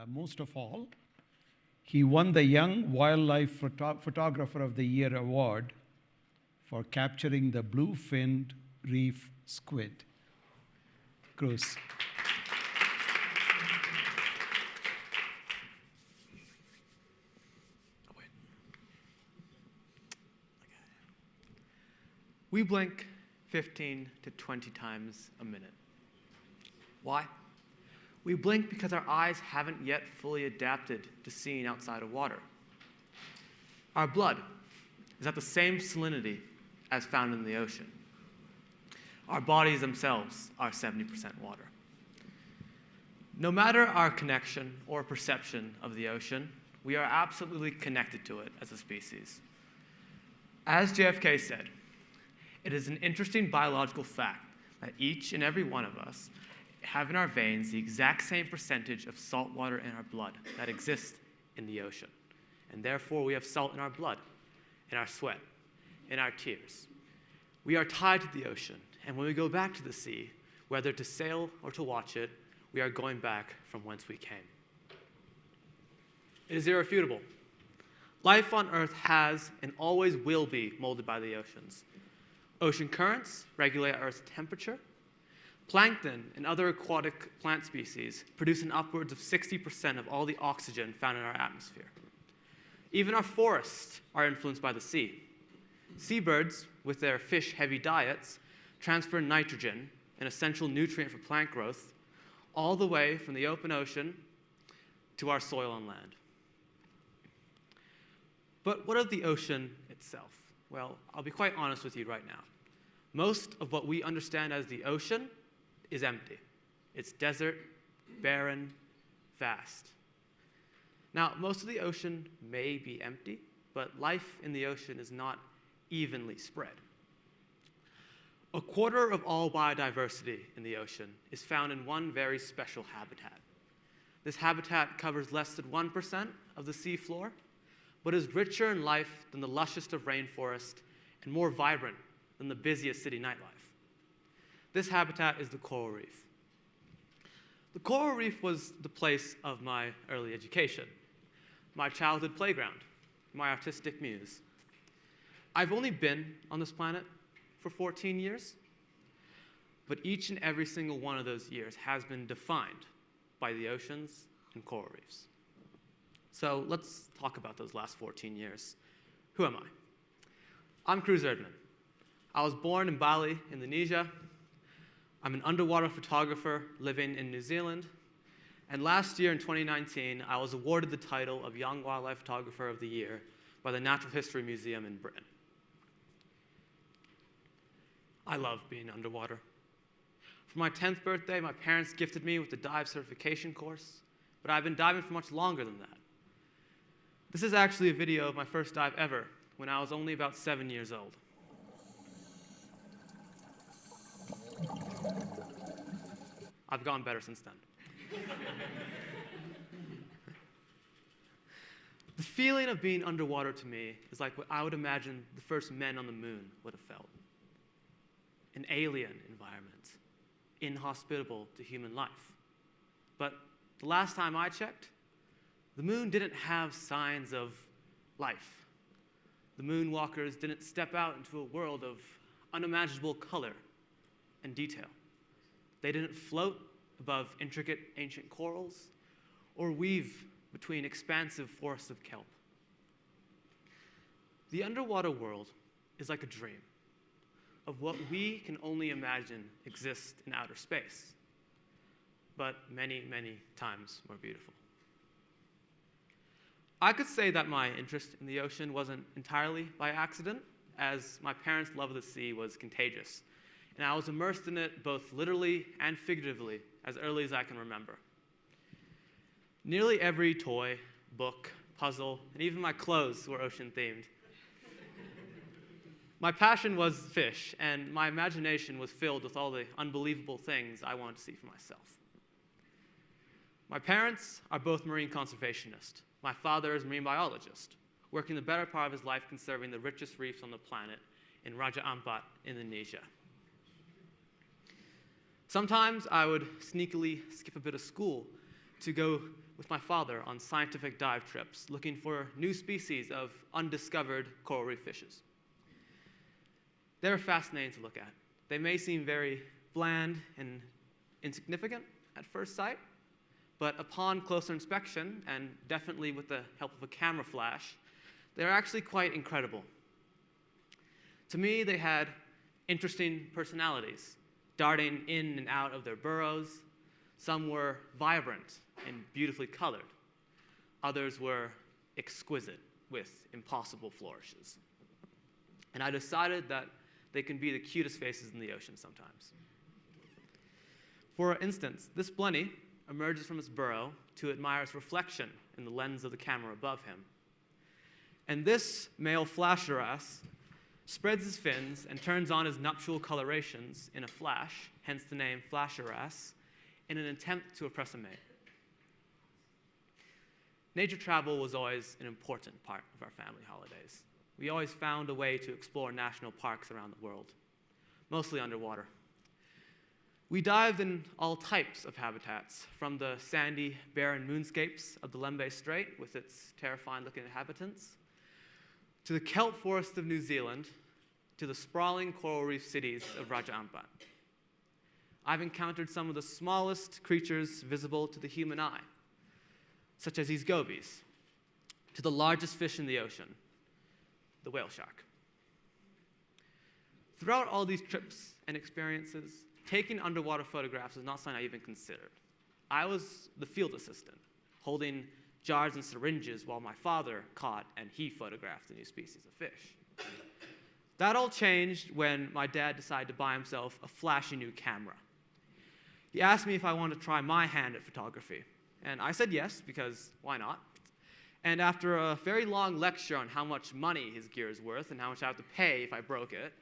most of all, he won the Young Wildlife Photographer of the Year award for capturing the blue-finned reef squid. Cruz. We blink 15 to 20 times a minute. Why? We blink because our eyes haven't yet fully adapted to seeing outside of water. Our blood is at the same salinity as found in the ocean. Our bodies themselves are 70% water. No matter our connection or perception of the ocean, we are absolutely connected to it as a species. As JFK said, it is an interesting biological fact that each and every one of us have in our veins the exact same percentage of salt water in our blood that exists in the ocean. And therefore, we have salt in our blood, in our sweat, in our tears. We are tied to the ocean, and when we go back to the sea, whether to sail or to watch it, we are going back from whence we came. It is irrefutable. Life on Earth has and always will be molded by the oceans. Ocean currents regulate Earth's temperature. Plankton and other aquatic plant species produce an upwards of 60% of all the oxygen found in our atmosphere. Even our forests are influenced by the sea. Seabirds, with their fish-heavy diets, transfer nitrogen, an essential nutrient for plant growth, all the way from the open ocean to our soil and land. But what of the ocean itself? Well, I'll be quite honest with you right now. Most of what we understand as the ocean is empty. It's desert, barren, vast. Now, most of the ocean may be empty, but life in the ocean is not evenly spread. A quarter of all biodiversity in the ocean is found in one very special habitat. This habitat covers less than 1% of the seafloor, but is richer in life than the lushest of rainforest and more vibrant than the busiest city nightlife. This habitat is the coral reef. The coral reef was the place of my early education, my childhood playground, my artistic muse. I've only been on this planet for 14 years, but each and every single one of those years has been defined by the oceans and coral reefs. So let's talk about those last 14 years. Who am I? I'm Cruz Erdman. I was born in Bali, Indonesia. I'm an underwater photographer living in New Zealand. And last year in 2019, I was awarded the title of Young Wildlife Photographer of the Year by the Natural History Museum in Britain. I love being underwater. For my 10th birthday, my parents gifted me with the dive certification course, but I've been diving for much longer than that. This is actually a video of my first dive ever, when I was only about 7 years old. I've gone better since then. The feeling of being underwater to me is like what I would imagine the first men on the moon would have felt. An alien environment, inhospitable to human life. But the last time I checked, the moon didn't have signs of life. The moonwalkers didn't step out into a world of unimaginable color and detail. They didn't float above intricate ancient corals or weave between expansive forests of kelp. The underwater world is like a dream of what we can only imagine exists in outer space, but many, many times more beautiful. I could say that my interest in the ocean wasn't entirely by accident, as my parents' love of the sea was contagious, and I was immersed in it both literally and figuratively as early as I can remember. Nearly every toy, book, puzzle, and even my clothes were ocean-themed. My passion was fish, and my imagination was filled with all the unbelievable things I wanted to see for myself. My parents are both marine conservationists. My father is a marine biologist, working the better part of his life conserving the richest reefs on the planet in Raja Ampat, Indonesia. Sometimes I would sneakily skip a bit of school to go with my father on scientific dive trips, looking for new species of undiscovered coral reef fishes. They're fascinating to look at. They may seem very bland and insignificant at first sight, but upon closer inspection, and definitely with the help of a camera flash, they're actually quite incredible. To me, they had interesting personalities, darting in and out of their burrows. Some were vibrant and beautifully colored. Others were exquisite with impossible flourishes. And I decided that they can be the cutest faces in the ocean sometimes. For instance, this blenny emerges from its burrow to admire its reflection in the lens of the camera above him. And this male flasher-ass spreads his fins and turns on his nuptial colorations in a flash, hence the name flasher-ass, in an attempt to oppress a mate. Nature travel was always an important part of our family holidays. We always found a way to explore national parks around the world, mostly underwater. We dived in all types of habitats, from the sandy, barren moonscapes of the Lembeh Strait with its terrifying-looking inhabitants, to the kelp forests of New Zealand, to the sprawling coral reef cities of Raja Ampat. I've encountered some of the smallest creatures visible to the human eye, such as these gobies, to the largest fish in the ocean, the whale shark. Throughout all these trips and experiences, taking underwater photographs is not something I even considered. I was the field assistant, holding jars and syringes while my father caught and he photographed the new species of fish. That all changed when my dad decided to buy himself a flashy new camera. He asked me if I wanted to try my hand at photography, and I said yes, because why not? And after a very long lecture on how much money his gear is worth and how much I have to pay if I broke it,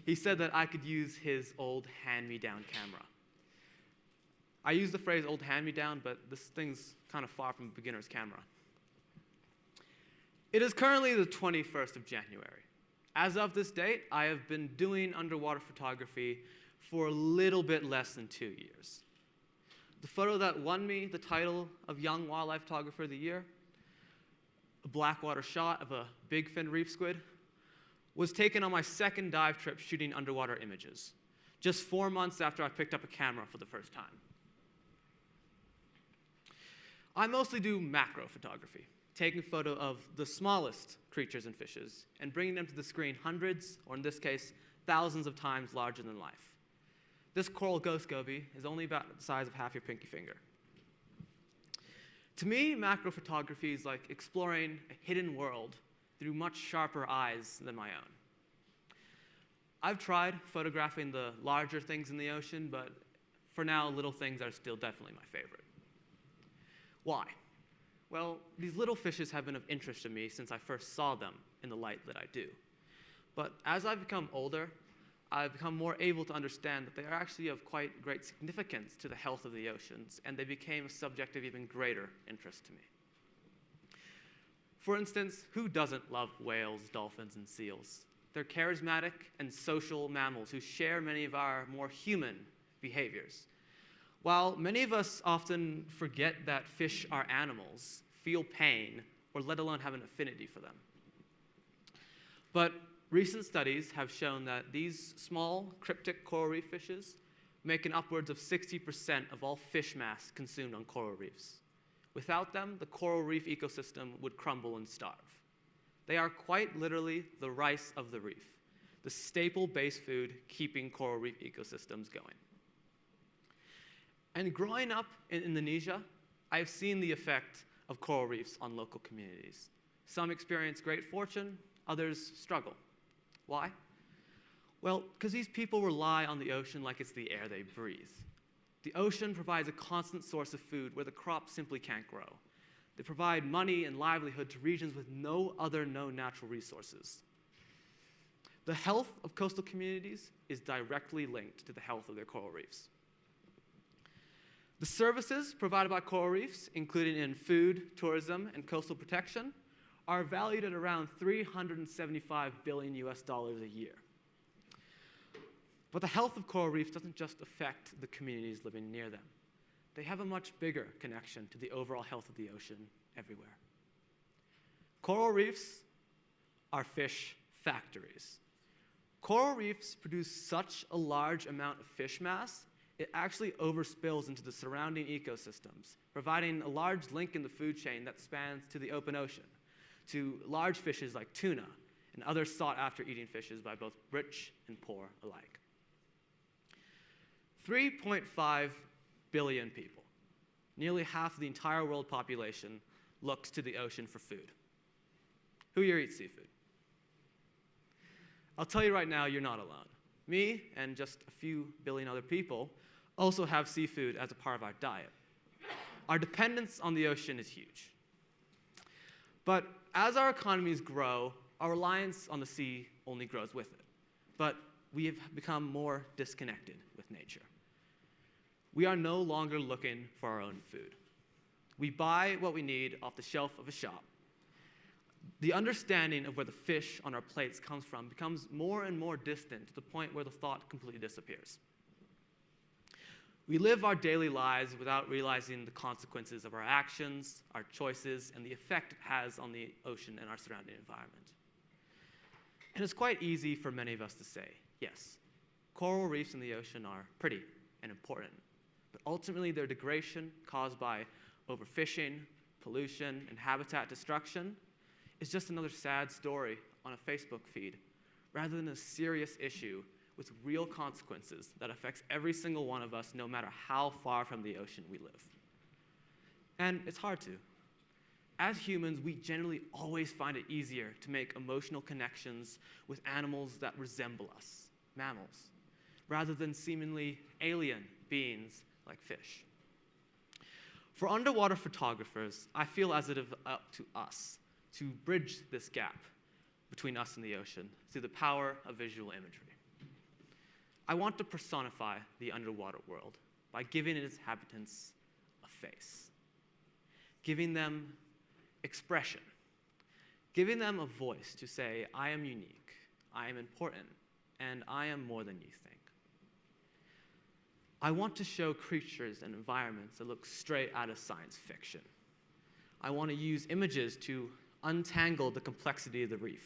he said that I could use his old hand-me-down camera. I use the phrase old hand-me-down, but this thing's kind of far from a beginner's camera. It is currently the 21st of January. As of this date, I have been doing underwater photography for a little bit less than 2 years. The photo that won me the title of Young Wildlife Photographer of the Year, a blackwater shot of a big fin reef squid, was taken on my second dive trip shooting underwater images, just 4 months after I picked up a camera for the first time. I mostly do macro photography, taking a photo of the smallest creatures and fishes and bringing them to the screen hundreds, or in this case, thousands of times larger than life. This coral ghost goby is only about the size of half your pinky finger. To me, macro photography is like exploring a hidden world through much sharper eyes than my own. I've tried photographing the larger things in the ocean, but for now, little things are still definitely my favorite. Why? Well, these little fishes have been of interest to me since I first saw them in the light that I do. But as I've become older, I've become more able to understand that they are actually of quite great significance to the health of the oceans, and they became a subject of even greater interest to me. For instance, who doesn't love whales, dolphins, and seals? They're charismatic and social mammals who share many of our more human behaviors. While many of us often forget that fish are animals, feel pain, or let alone have an affinity for them. But recent studies have shown that these small, cryptic coral reef fishes make an upwards of 60% of all fish mass consumed on coral reefs. Without them, the coral reef ecosystem would crumble and starve. They are quite literally the rice of the reef, the staple base food keeping coral reef ecosystems going. And growing up in Indonesia, I've seen the effect of coral reefs on local communities. Some experience great fortune, others struggle. Why? Well, because these people rely on the ocean like it's the air they breathe. The ocean provides a constant source of food where the crops simply can't grow. They provide money and livelihood to regions with no other known natural resources. The health of coastal communities is directly linked to the health of their coral reefs. The services provided by coral reefs, including in food, tourism, and coastal protection, are valued at around $375 billion a year. But the health of coral reefs doesn't just affect the communities living near them. they have a much bigger connection to the overall health of the ocean everywhere. Coral reefs are fish factories. Coral reefs produce such a large amount of fish mass, it actually overspills into the surrounding ecosystems, providing a large link in the food chain that spans to the open ocean, to large fishes like tuna and other sought-after eating fishes by both rich and poor alike. 3.5 billion people, nearly half of the entire world population, looks to the ocean for food. Who here eats seafood? I'll tell you right now, you're not alone. Me and just a few billion other people also have seafood as a part of our diet. Our dependence on the ocean is huge. But as our economies grow, our reliance on the sea only grows with it. But we have become more disconnected with nature. We are no longer looking for our own food. We buy what we need off the shelf of a shop. The understanding of where the fish on our plates comes from becomes more and more distant to the point where the thought completely disappears. We live our daily lives without realizing the consequences of our actions, our choices, and the effect it has on the ocean and our surrounding environment. And it's quite easy for many of us to say, yes, coral reefs in the ocean are pretty and important, but ultimately their degradation caused by overfishing, pollution, and habitat destruction is just another sad story on a Facebook feed, rather than a serious issue with real consequences that affects every single one of us, no matter how far from the ocean we live. And it's hard to. As humans, we generally always find it easier to make emotional connections with animals that resemble us, mammals, rather than seemingly alien beings like fish. For underwater photographers, I feel as it is up to us to bridge this gap between us and the ocean through the power of visual imagery. I want to personify the underwater world by giving its inhabitants a face, giving them expression, giving them a voice to say, I am unique, I am important, and I am more than you think. I want to show creatures and environments that look straight out of science fiction. I want to use images to untangle the complexity of the reef.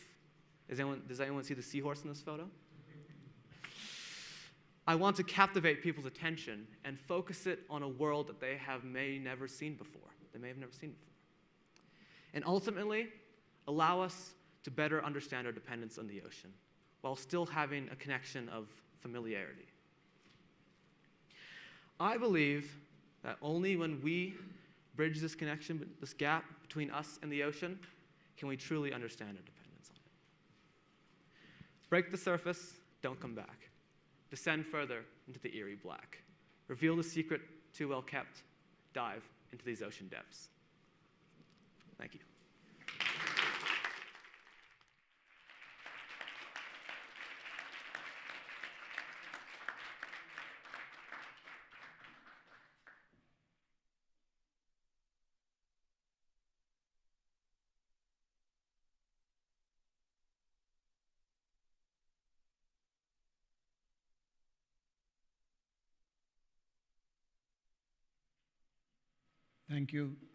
Does anyone see the seahorse in this photo? I want to captivate people's attention and focus it on a world that they may have never seen before. And ultimately, allow us to better understand our dependence on the ocean while still having a connection of familiarity. I believe that only when we bridge this connection, this gap between us and the ocean, can we truly understand our dependence on it. Break the surface, don't come back. Descend further into the eerie black. Reveal the secret too well kept. Dive into these ocean depths. Thank you.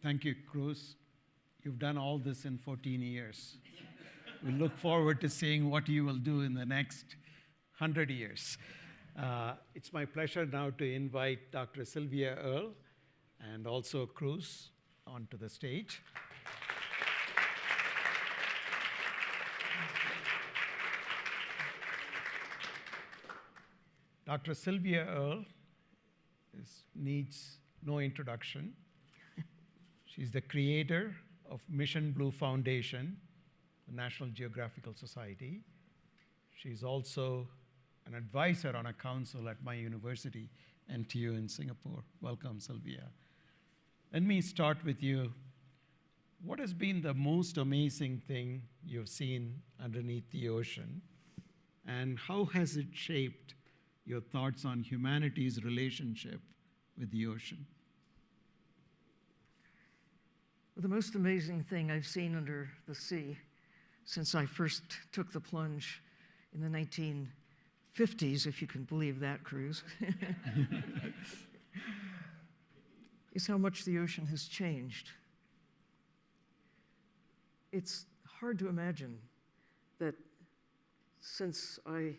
Thank you, Cruz. You've done all this in 14 years. We look forward to seeing what you will do in the next 100 years. It's my pleasure now to invite Dr. Sylvia Earle and also Cruz onto the stage. Dr. Sylvia Earle needs no introduction. She's the creator of Mission Blue Foundation, the National Geographical Society. She's also an advisor on a council at my university, NTU in Singapore. Welcome, Sylvia. Let me start with you. What has been the most amazing thing you've seen underneath the ocean? And how has it shaped your thoughts on humanity's relationship with the ocean? Well, the most amazing thing I've seen under the sea since I first took the plunge in the 1950s, if you can believe that, Cruz, is how much the ocean has changed. It's hard to imagine that since I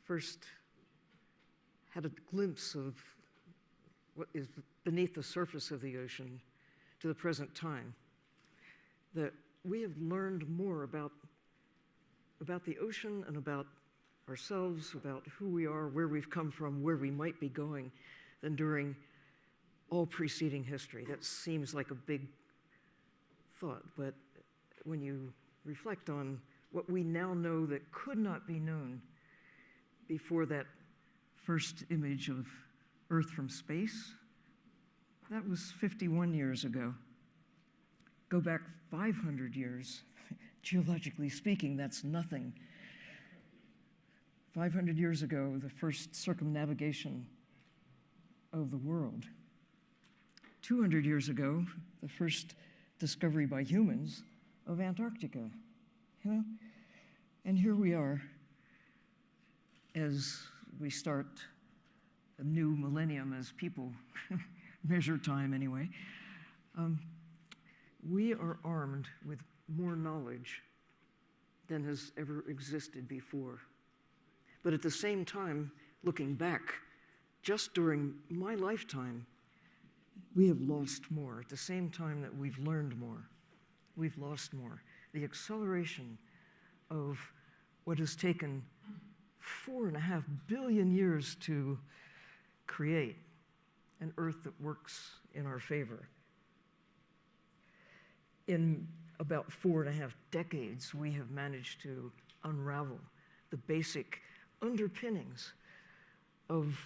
first had a glimpse of what is beneath the surface of the ocean to the present time, that we have learned more about the ocean and about ourselves, about who we are, where we've come from, where we might be going, than during all preceding history. That seems like a big thought, but when you reflect on what we now know that could not be known before that first image of Earth from space, that was 51 years ago. Go back 500 years, geologically speaking, that's nothing. 500 years ago, the first circumnavigation of the world. 200 years ago, the first discovery by humans of Antarctica, you know? And here we are as we start a new millennium, as people measure time anyway. We are armed with more knowledge than has ever existed before. But at the same time, looking back, just during my lifetime, we have lost more. At the same time that we've learned more, we've lost more. The acceleration of what has taken 4.5 billion years to create an Earth that works in our favor. In about 4.5 decades, we have managed to unravel the basic underpinnings of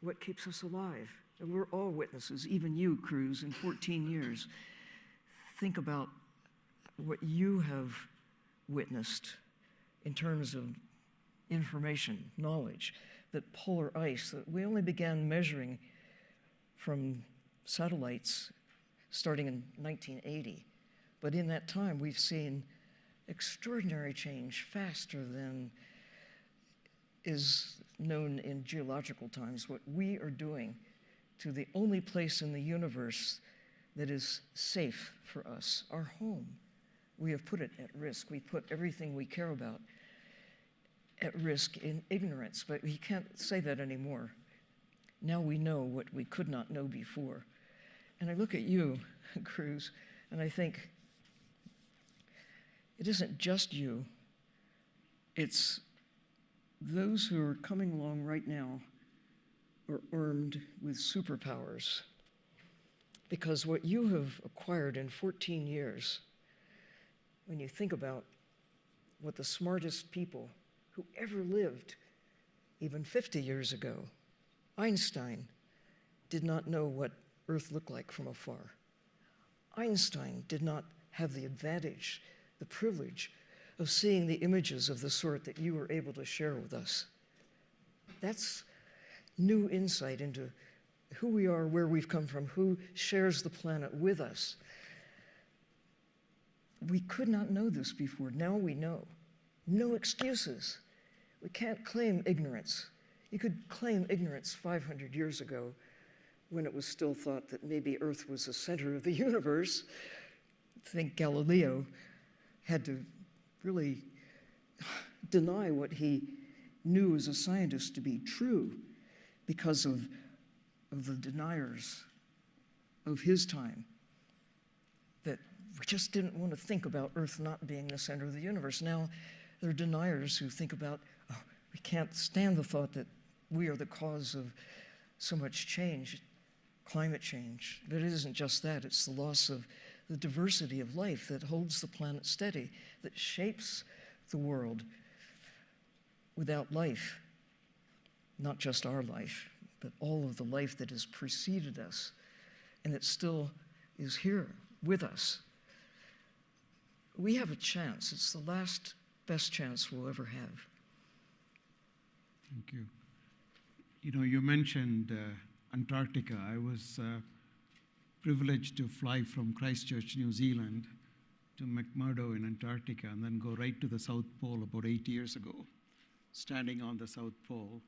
what keeps us alive. And we're all witnesses, even you, Cruz, in 14 years. Think about what you have witnessed in terms of information, knowledge, that polar ice that we only began measuring from satellites starting in 1980. But in that time, we've seen extraordinary change faster than is known in geological times. What we are doing to the only place in the universe that is safe for us, our home. We have put it at risk. We put everything we care about at risk in ignorance, but we can't say that anymore. Now we know what we could not know before. And I look at you, Cruz, and I think, it isn't just you, it's those who are coming along right now are armed with superpowers. Because what you have acquired in 14 years, when you think about what the smartest people who ever lived, even 50 years ago, Einstein did not know what Earth looked like from afar. Einstein did not have the advantage, the privilege of seeing the images of the sort that you were able to share with us. That's new insight into who we are, where we've come from, who shares the planet with us. We could not know this before. Now we know. No excuses. We can't claim ignorance. You could claim ignorance 500 years ago when it was still thought that maybe Earth was the center of the universe. I think Galileo had to really deny what he knew as a scientist to be true because of the deniers of his time, that we just didn't want to think about Earth not being the center of the universe. Now there are deniers who think about, oh, we can't stand the thought that we are the cause of so much change, climate change. But it isn't just that, it's the loss of the diversity of life that holds the planet steady, that shapes the world. Without life, not just our life, but all of the life that has preceded us and that still is here with us. We have a chance. It's the last best chance we'll ever have. Thank you. You know, you mentioned Antarctica. I was privileged to fly from Christchurch, New Zealand to McMurdo in Antarctica and then go right to the South Pole about 8 years ago, standing on the South Pole.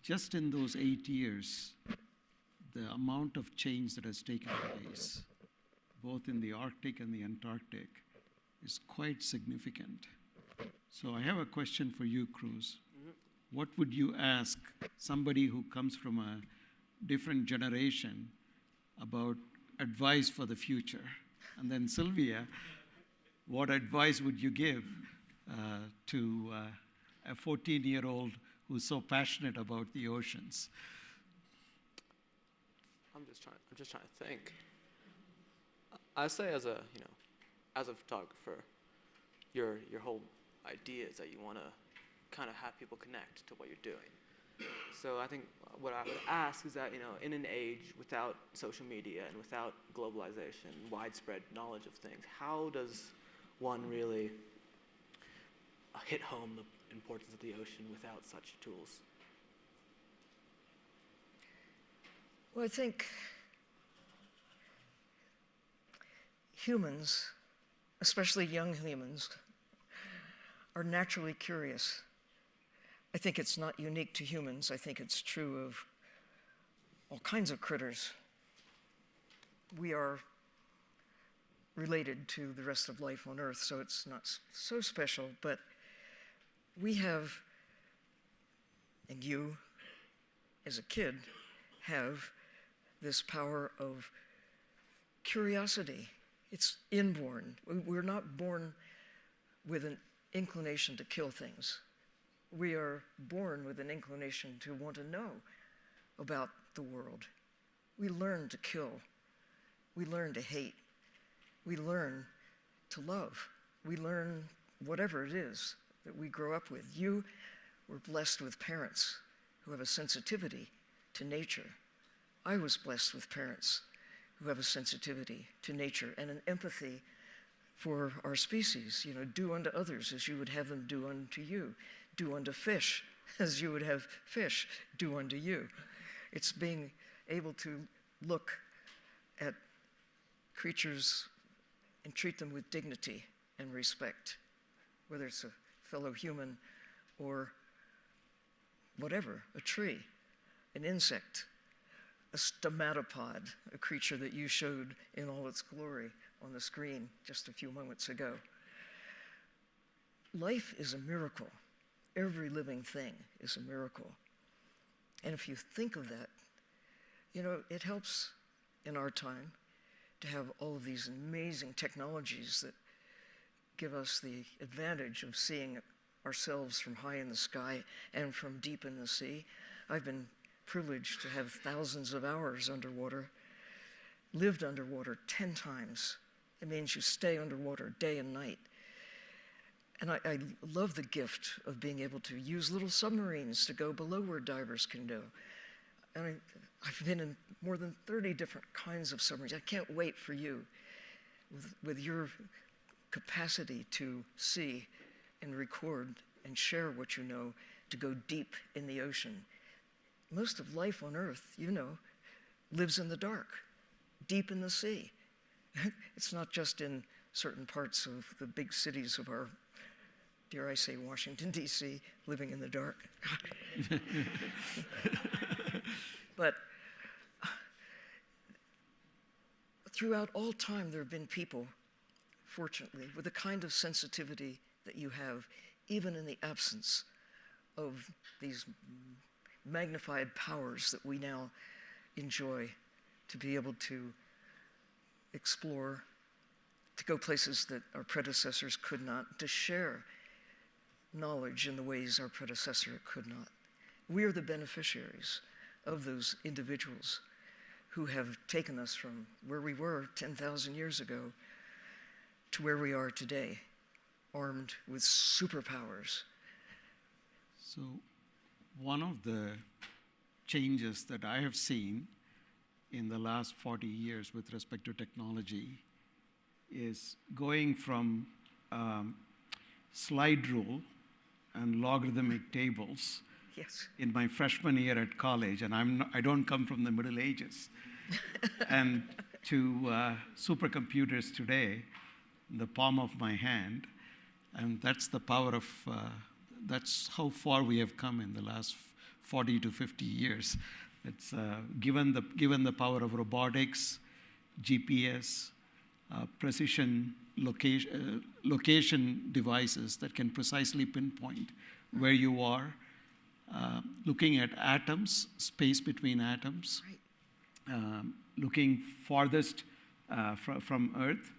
Just in those 8 years, the amount of change that has taken place, both in the Arctic and the Antarctic, is quite significant. So I have a question for you, Cruz. What would you ask somebody who comes from a different generation about advice for the future? And then Sylvia, what advice would you give to a 14-year-old who's so passionate about the oceans? I'm just trying to think. I say as a photographer, your whole idea is that you want to kind of have people connect to what you're doing. So I think what I would ask is that, in an age without social media and without globalization, widespread knowledge of things, how does one really hit home the importance of the ocean without such tools? Well, I think humans, especially young humans, are naturally curious. I think it's not unique to humans. I think it's true of all kinds of critters. We are related to the rest of life on Earth, so it's not so special, but we have, and you, as a kid, have this power of curiosity. It's inborn. We're not born with an inclination to kill things. We are born with an inclination to want to know about the world. We learn to kill. We learn to hate. We learn to love. We learn whatever it is that we grow up with. You were blessed with parents who have a sensitivity to nature. I was blessed with parents who have a sensitivity to nature and an empathy for our species. Do unto others as you would have them do unto you. Do unto fish as you would have fish do unto you. It's being able to look at creatures and treat them with dignity and respect, whether it's a fellow human or whatever, a tree, an insect, a stomatopod, a creature that you showed in all its glory on the screen just a few moments ago. Life is a miracle. Every living thing is a miracle. And if you think of that, it helps in our time to have all of these amazing technologies that give us the advantage of seeing ourselves from high in the sky and from deep in the sea. I've been privileged to have thousands of hours underwater, lived underwater 10 times. It means you stay underwater day and night. And I love the gift of being able to use little submarines to go below where divers can go. And I've been in more than 30 different kinds of submarines. I can't wait for you, with your capacity to see and record and share what you know, to go deep in the ocean. Most of life on Earth, lives in the dark, deep in the sea. It's not just in certain parts of the big cities of our, dare I say, Washington, D.C., living in the dark. But throughout all time, there have been people, fortunately, with the kind of sensitivity that you have, even in the absence of these magnified powers that we now enjoy, to be able to explore, to go places that our predecessors could not, to share knowledge in the ways our predecessor could not. We are the beneficiaries of those individuals who have taken us from where we were 10,000 years ago to where we are today, armed with superpowers. So one of the changes that I have seen in the last 40 years with respect to technology is going from slide rule and logarithmic tables. Yes. In my freshman year at college, and I don't come from the Middle Ages, and to supercomputers today in the palm of my hand. And that's the power of, that's how far we have come in the last 40 to 50 years. It's given the power of robotics, GPS, precision location devices that can precisely pinpoint where you are, looking at atoms, space between atoms, looking farthest from Earth.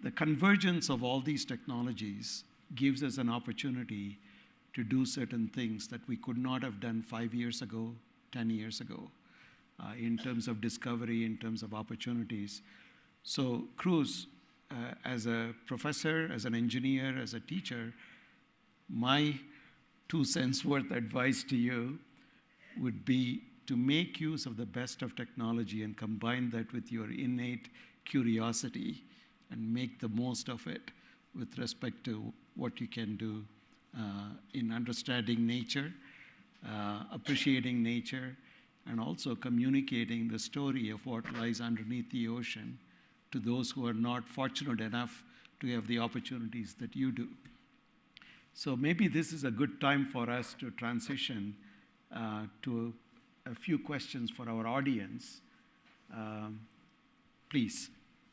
The convergence of all these technologies gives us an opportunity to do certain things that we could not have done 5 years ago, 10 years ago, in terms of discovery, in terms of opportunities. So Cruz, as a professor, as an engineer, as a teacher, my 2 cents worth advice to you would be to make use of the best of technology and combine that with your innate curiosity and make the most of it with respect to what you can do in understanding nature, appreciating nature, and also communicating the story of what lies underneath the ocean to those who are not fortunate enough to have the opportunities that you do. So maybe this is a good time for us to transition to a few questions for our audience. Please,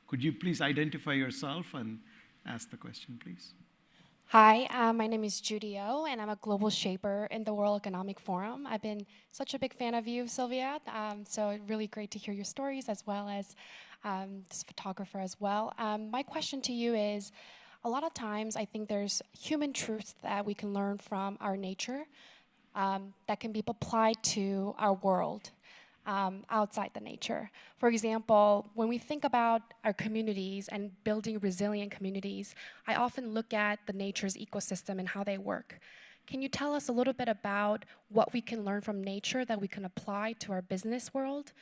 could you please identify yourself and ask the question, please? Hi, my name is Judy O, and I'm a global shaper in the World Economic Forum. I've been such a big fan of you, Sylvia, so really great to hear your stories as well as this photographer as well. My question to you is, a lot of times I think there's human truths that we can learn from our nature that can be applied to our world. Outside the nature. For example, when we think about our communities and building resilient communities, I often look at the nature's ecosystem and how they work. Can you tell us a little bit about what we can learn from nature that we can apply to our business world?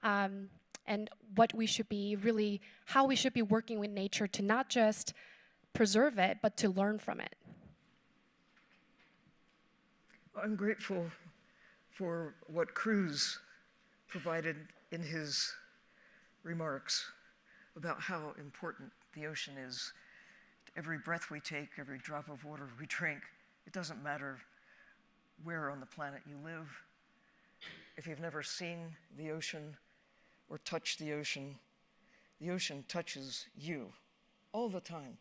And what we should be how we should be working with nature to not just preserve it, but to learn from it? I'm grateful for what Cruz provided in his remarks about how important the ocean is. Every breath we take, every drop of water we drink, it doesn't matter where on the planet you live. If you've never seen the ocean or touched the ocean touches you all the time.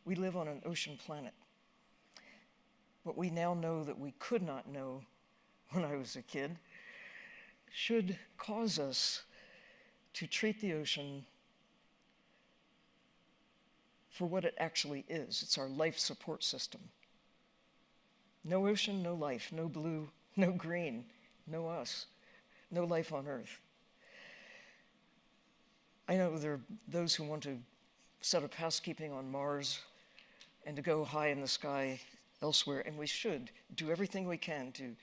We live on an ocean planet. What we now know that we could not know when I was a kid should cause us to treat the ocean for what it actually is. It's our life support system. No ocean, no life, no blue, no green, no us, no life on Earth. I know there are those who want to set up housekeeping on Mars and to go high in the sky elsewhere, and we should do everything we can to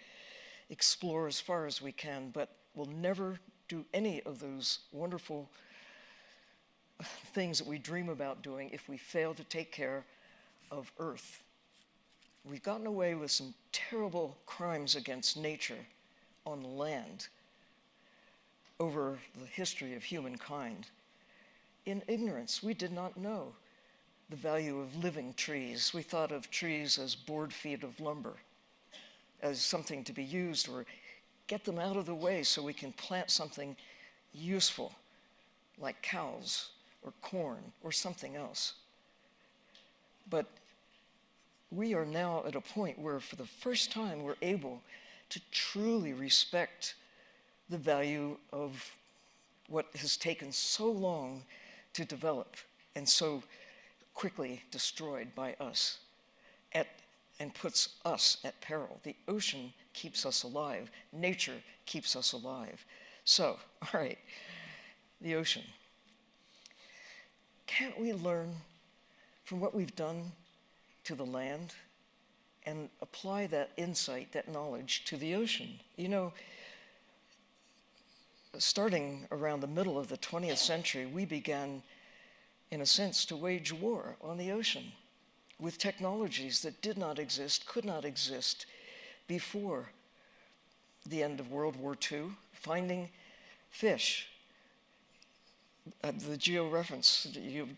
explore as far as we can, but we'll never do any of those wonderful things that we dream about doing if we fail to take care of Earth. We've gotten away with some terrible crimes against nature on land over the history of humankind. In ignorance, we did not know the value of living trees. We thought of trees as board feet of lumber, as something to be used or get them out of the way so we can plant something useful, like cows or corn or something else. But we are now at a point where for the first time we're able to truly respect the value of what has taken so long to develop and so quickly destroyed by us and puts us at peril. The ocean keeps us alive. Nature keeps us alive. So, all right, the ocean. Can't we learn from what we've done to the land and apply that insight, that knowledge to the ocean? You know, starting around the middle of the 20th century, we began, in a sense, to wage war on the ocean with technologies that did not exist, could not exist before the end of World War II. Finding fish, the georeference,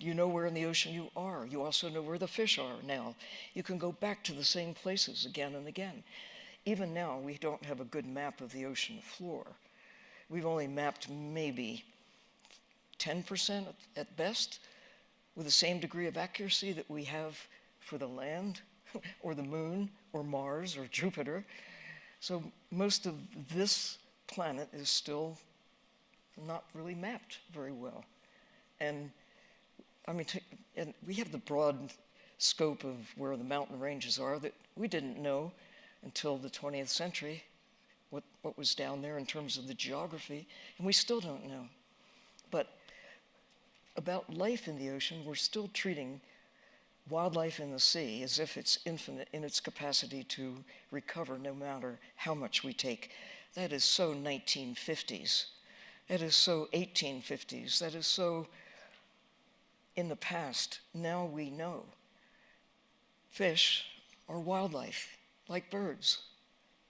you know where in the ocean you are. You also know where the fish are now. You can go back to the same places again and again. Even now, we don't have a good map of the ocean floor. We've only mapped maybe 10% at best, with the same degree of accuracy that we have for the land, or the moon, or Mars, or Jupiter. So most of this planet is still not really mapped very well. And I mean, and we have the broad scope of where the mountain ranges are that we didn't know until the 20th century what was down there in terms of the geography, and we still don't know. But about life in the ocean, we're still treating wildlife in the sea as if it's infinite in its capacity to recover no matter how much we take. That is so 1950s. That is so 1850s. That is so in the past. Now we know. Fish are wildlife, like birds,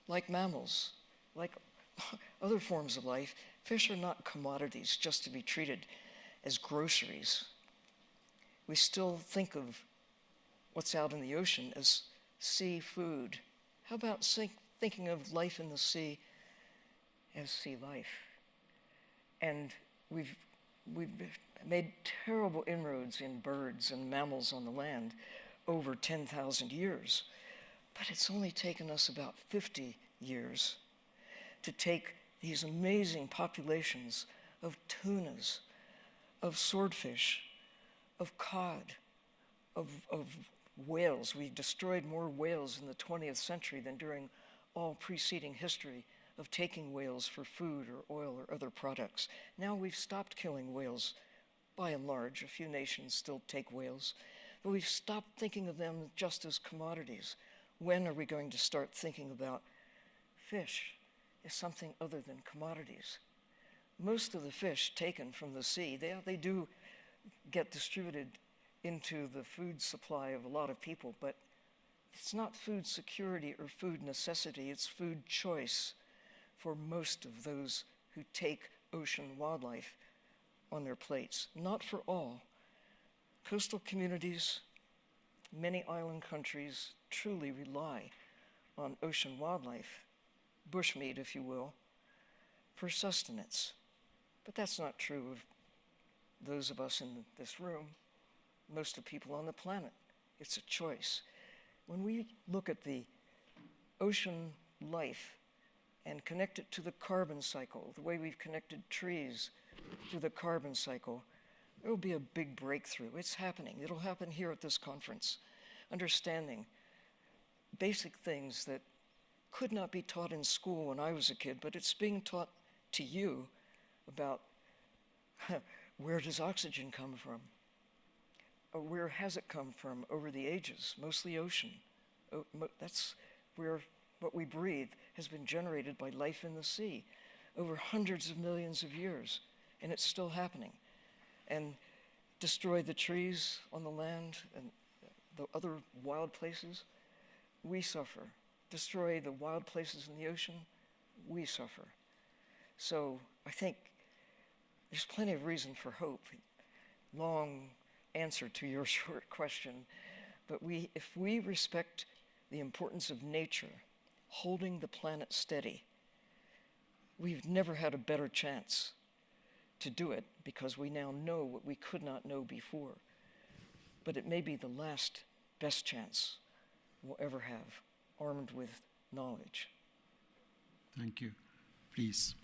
like mammals, like other forms of life. Fish are not commodities just to be treated as groceries. We still think of what's out in the ocean as seafood. How about thinking of life in the sea as sea life? And we've made terrible inroads in birds and mammals on the land over 10,000 years. But it's only taken us about 50 years to take these amazing populations of tunas, of swordfish, of cod, of whales. We destroyed more whales in the 20th century than during all preceding history of taking whales for food or oil or other products. Now we've stopped killing whales by and large. A few nations still take whales, but we've stopped thinking of them just as commodities. When are we going to start thinking about fish as something other than commodities? Most of the fish taken from the sea, they do get distributed into the food supply of a lot of people, but it's not food security or food necessity, it's food choice for most of those who take ocean wildlife on their plates. Not for all. Coastal communities, many island countries truly rely on ocean wildlife, bushmeat, if you will, for sustenance. But that's not true of those of us in this room, most of the people on the planet. It's a choice. When we look at the ocean life and connect it to the carbon cycle, the way we've connected trees to the carbon cycle, there will be a big breakthrough. It's happening. It'll happen here at this conference. Understanding basic things that could not be taught in school when I was a kid, but it's being taught to you about where does oxygen come from? Or where has it come from over the ages? Mostly ocean. That's where what we breathe has been generated by life in the sea over hundreds of millions of years, and it's still happening. And destroy the trees on the land and the other wild places, we suffer. Destroy the wild places in the ocean, we suffer. So I think there's plenty of reason for hope. Long answer to your short question, but if we respect the importance of nature, holding the planet steady, we've never had a better chance to do it because we now know what we could not know before. But it may be the last best chance we'll ever have, armed with knowledge. Thank you. Please.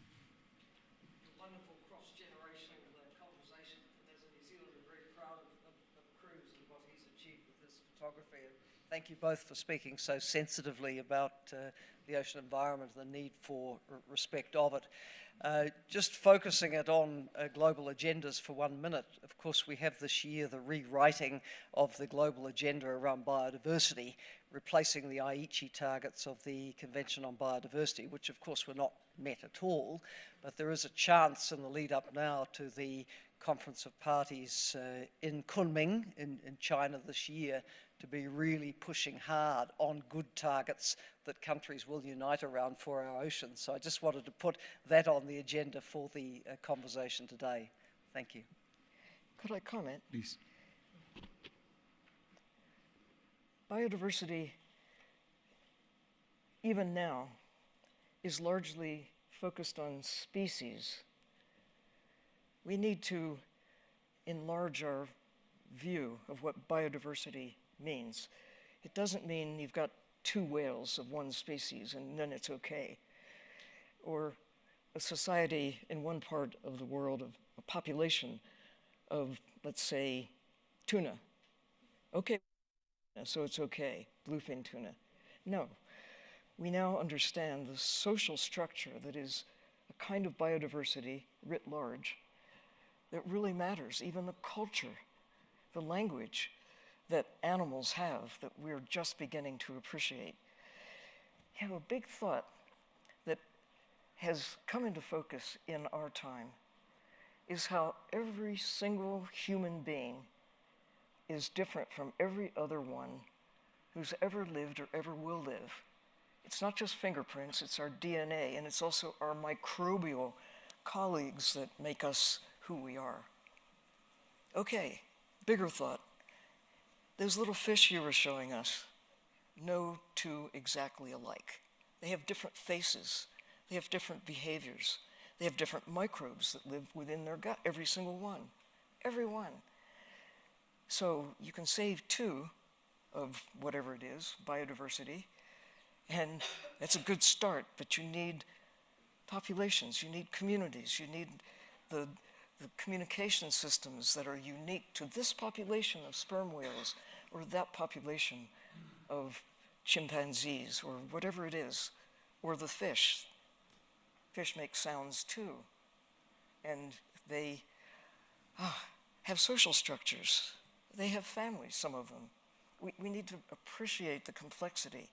Wonderful cross-generational conversation. As a New Zealander, very proud of Cruz and what he's achieved with this photography. And thank you both for speaking so sensitively about the ocean environment and the need for respect of it. Just focusing it on global agendas for 1 minute, of course we have this year the rewriting of the global agenda around biodiversity, replacing the Aichi targets of the Convention on Biodiversity, which of course were not met at all, but there is a chance in the lead up now to the Conference of Parties in Kunming in China this year to be really pushing hard on good targets that countries will unite around for our oceans. So I just wanted to put that on the agenda for the conversation today. Thank you. Could I comment? Please. Biodiversity, even now, is largely focused on species. We need to enlarge our view of what biodiversity means. It doesn't mean you've got 2 whales of one species and then it's okay. Or a society in one part of the world of a population of, let's say, tuna. Okay, so it's okay, bluefin tuna. No, we now understand the social structure that is a kind of biodiversity writ large that really matters, even the culture, the language that animals have that we're just beginning to appreciate. You have a big thought that has come into focus in our time is how every single human being is different from every other one who's ever lived or ever will live. It's not just fingerprints, it's our DNA, and it's also our microbial colleagues that make us who we are. Okay, bigger thought. Those little fish you were showing us, no 2 exactly alike. They have different faces. They have different behaviors. They have different microbes that live within their gut, every single one. Every one. So you can save 2 of whatever it is, biodiversity, and that's a good start, but you need populations, you need communities, you need the communication systems that are unique to this population of sperm whales or that population of chimpanzees or whatever it is, or the fish. Fish make sounds too, and they have social structures. They have families, some of them. We need to appreciate the complexity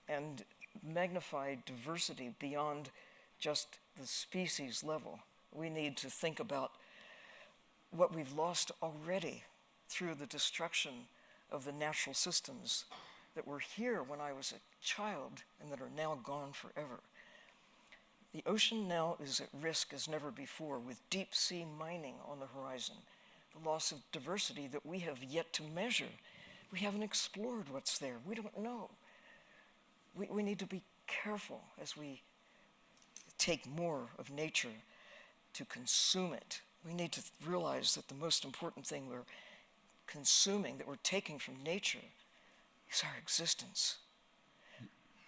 and magnify diversity beyond just the species level. We need to think about what we've lost already through the destruction of the natural systems that were here when I was a child and that are now gone forever. The ocean now is at risk as never before with deep sea mining on the horizon, the loss of diversity that we have yet to measure. We haven't explored what's there. We don't know. We need to be careful as we take more of nature to consume it. We need to realize that the most important thing we're consuming, that we're taking from nature, is our existence.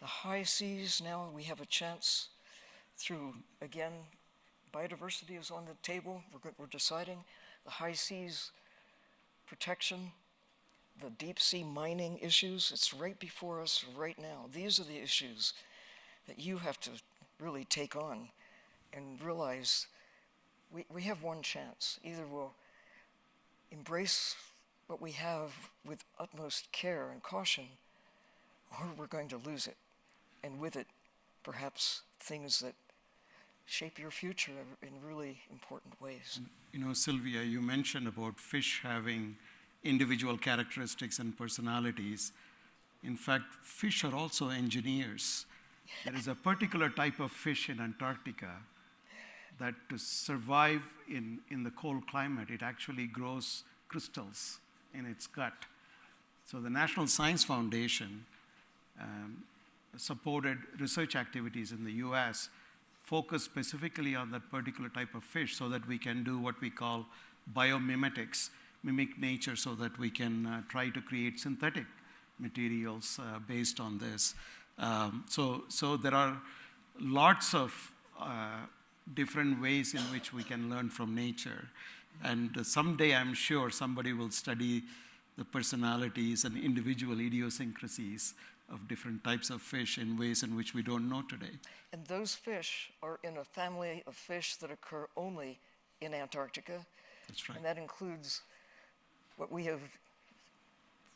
The high seas now, we have a chance through, again, biodiversity is on the table. We're deciding the high seas protection, the deep sea mining issues. It's right before us right now. These are the issues that you have to really take on and realize we have one chance. Either we'll embrace what we have with utmost care and caution, or we're going to lose it. And with it, perhaps things that shape your future in really important ways. You know, Sylvia, you mentioned about fish having individual characteristics and personalities. In fact, fish are also engineers. There is a particular type of fish in Antarctica that to survive in the cold climate, it actually grows crystals in its gut. So the National Science Foundation supported research activities in the US focused specifically on that particular type of fish so that we can do what we call biomimetics, mimic nature so that we can try to create synthetic materials based on this. So there are lots of different ways in which we can learn from nature. And someday I'm sure somebody will study the personalities and individual idiosyncrasies of different types of fish in ways in which we don't know today. And those fish are in a family of fish that occur only in Antarctica. That's right. And that includes what we have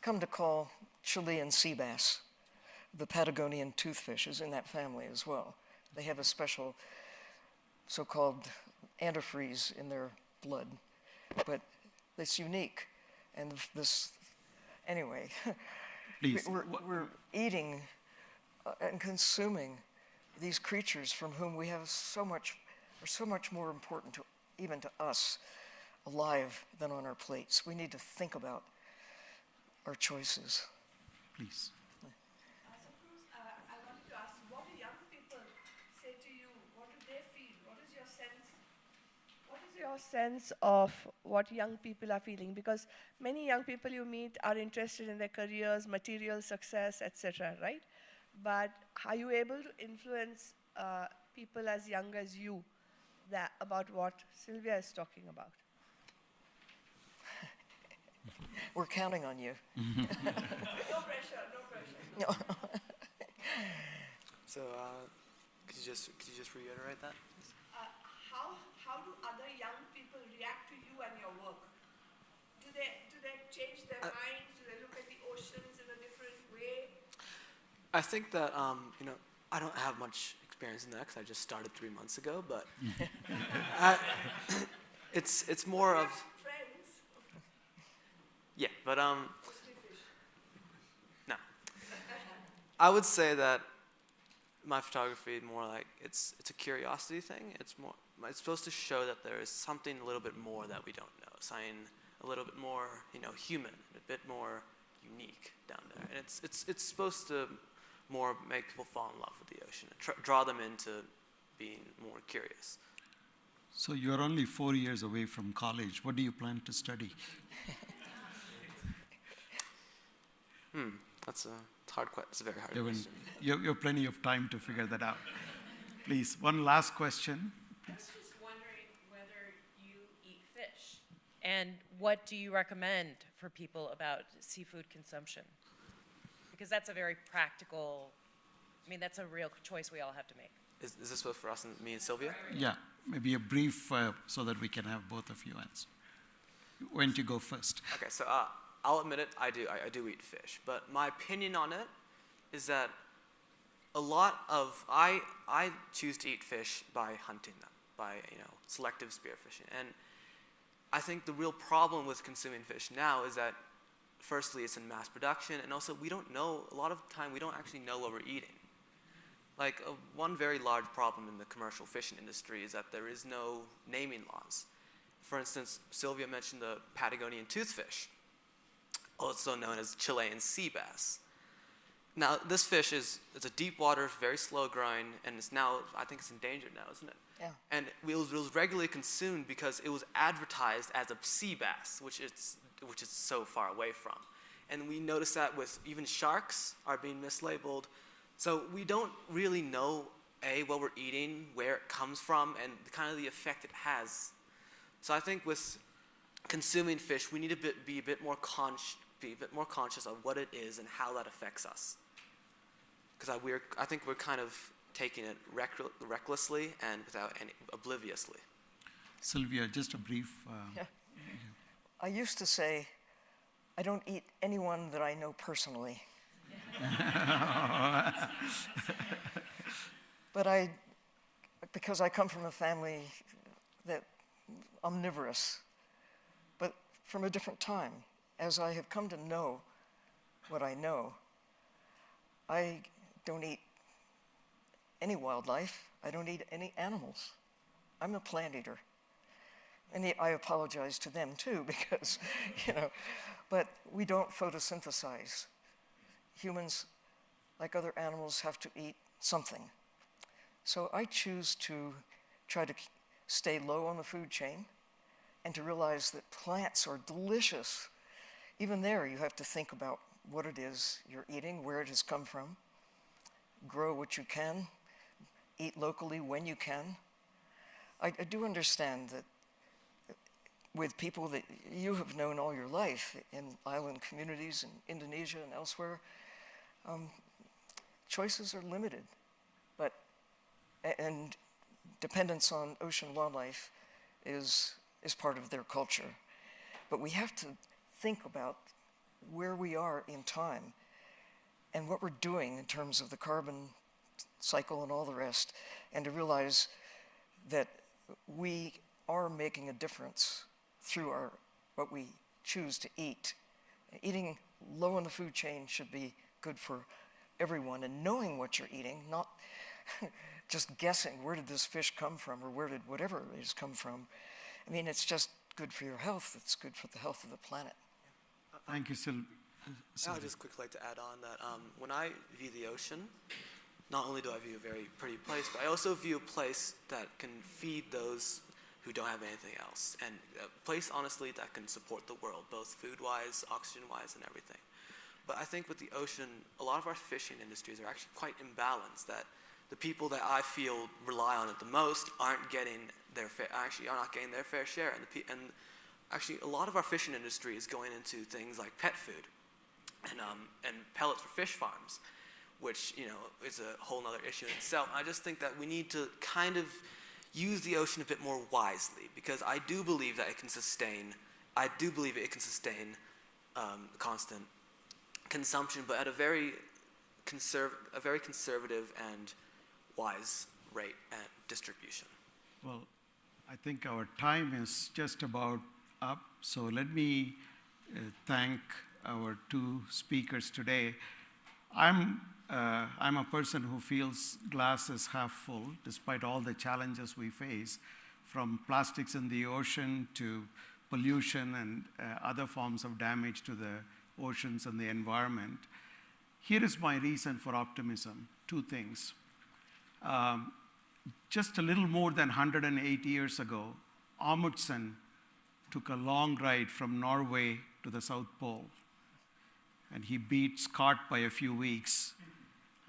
come to call Chilean sea bass. The Patagonian toothfish is in that family as well. They have a special so-called antifreeze in their blood, but it's unique. And this, anyway, Please. we're eating and consuming these creatures from whom we have so much more important to even to us alive than on our plates. We need to think about our choices. Please. So Bruce, I wanted to your sense of what young people are feeling? Because many young people you meet are interested in their careers, material success, etc., right? But are you able to influence people as young as you about what Sylvia is talking about? We're counting on you. No pressure, no pressure. No. So, could you just reiterate that? How do other young people react to you and your work? Do they change their minds? Do they look at the oceans in a different way? I think that I don't have much experience in that because I just started 3 months ago, but it's more of Friends? yeah, but Mostly fish. no. I would say that my photography is more like it's a curiosity thing. It's supposed to show that there is something a little bit more that we don't know, something a little bit more human, a bit more unique down there, and it's supposed to more make people fall in love with the ocean, draw them into being more curious. So you're only 4 years away from college. What do you plan to study? That's a hard question. It's a very hard You question. have plenty of time to figure that out. Please, one last question. I was just wondering whether you eat fish, and what do you recommend for people about seafood consumption? Because that's a very practical, that's a real choice we all have to make. Is this supposed for us and me and Sylvia? Yeah, maybe a brief so that we can have both of you answer. Why don't you go first? Okay, so I'll admit it. I do eat fish, but my opinion on it is that I choose to eat fish by hunting them, by selective spearfishing, and I think the real problem with consuming fish now is that firstly it's in mass production, and also we don't know, a lot of the time we don't actually know what we're eating. Like one very large problem in the commercial fishing industry is that there is no naming laws. For instance, Sylvia mentioned the Patagonian toothfish, also known as Chilean sea bass. Now, this fish it's a deep water, very slow growing, and I think it's endangered now, isn't it? Yeah. And it was regularly consumed because it was advertised as a sea bass, which is so far away from. And we notice that with even sharks are being mislabeled. So we don't really know, what we're eating, where it comes from, and kind of the effect it has. So I think with consuming fish, we need to be a bit more conscious of what it is and how that affects us. Because I think we're kind of taking it recklessly and obliviously. Sylvia, just a brief. Yeah. I used to say, I don't eat anyone that I know personally. But because I come from a family that omnivorous, but from a different time. As I have come to know what I know, I don't eat any wildlife. I don't eat any animals. I'm a plant eater. And I apologize to them too, because, but we don't photosynthesize. Humans, like other animals, have to eat something. So I choose to try to stay low on the food chain and to realize that plants are delicious. Even there, you have to think about what it is you're eating, where it has come from, grow what you can, eat locally when you can. I do understand that with people that you have known all your life in island communities in Indonesia and elsewhere, choices are limited, and dependence on ocean wildlife is part of their culture. But we have to think about where we are in time and what we're doing in terms of the carbon cycle and all the rest, and to realize that we are making a difference through what we choose to eat. Eating low on the food chain should be good for everyone, and knowing what you're eating, not just guessing where did this fish come from or where did whatever it is come from. It's just good for your health. It's good for the health of the planet. Thank you, Sylvia. I would just quickly like to add on that when I view the ocean, not only do I view a very pretty place, but I also view a place that can feed those who don't have anything else, and a place, honestly, that can support the world, both food-wise, oxygen-wise, and everything. But I think with the ocean, a lot of our fishing industries are actually quite imbalanced, that the people that I feel rely on it the most aren't getting their are not getting their fair share, and actually a lot of our fishing industry is going into things like pet food and pellets for fish farms, which is a whole other issue in itself. I just think that we need to kind of use the ocean a bit more wisely, because I do believe that it can sustain. Constant consumption, but at a very conservative and wise rate and distribution. Well, I think our time is just about up, so let me thank our two speakers today. I'm a person who feels glass is half full, despite all the challenges we face, from plastics in the ocean to pollution and other forms of damage to the oceans and the environment. Here is my reason for optimism, two things. Just a little more than 108 years ago, Amundsen took a long ride from Norway to the South Pole, and he beat Scott by a few weeks.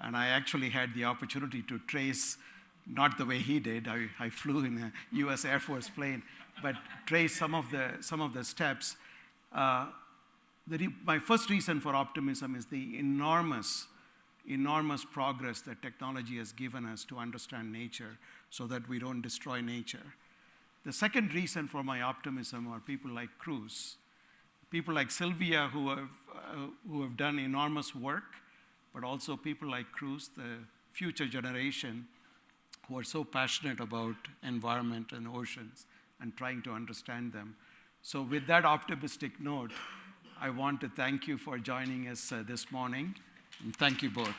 And I actually had the opportunity to trace, not the way he did, I flew in a US Air Force plane, but trace some of the steps. My first reason for optimism is the enormous progress that technology has given us to understand nature so that we don't destroy nature. The second reason for my optimism are people like Cruz, people like Sylvia who have done enormous work, but also people like Cruz, the future generation, who are so passionate about environment and oceans and trying to understand them. So with that optimistic note, I want to thank you for joining us this morning, and thank you both.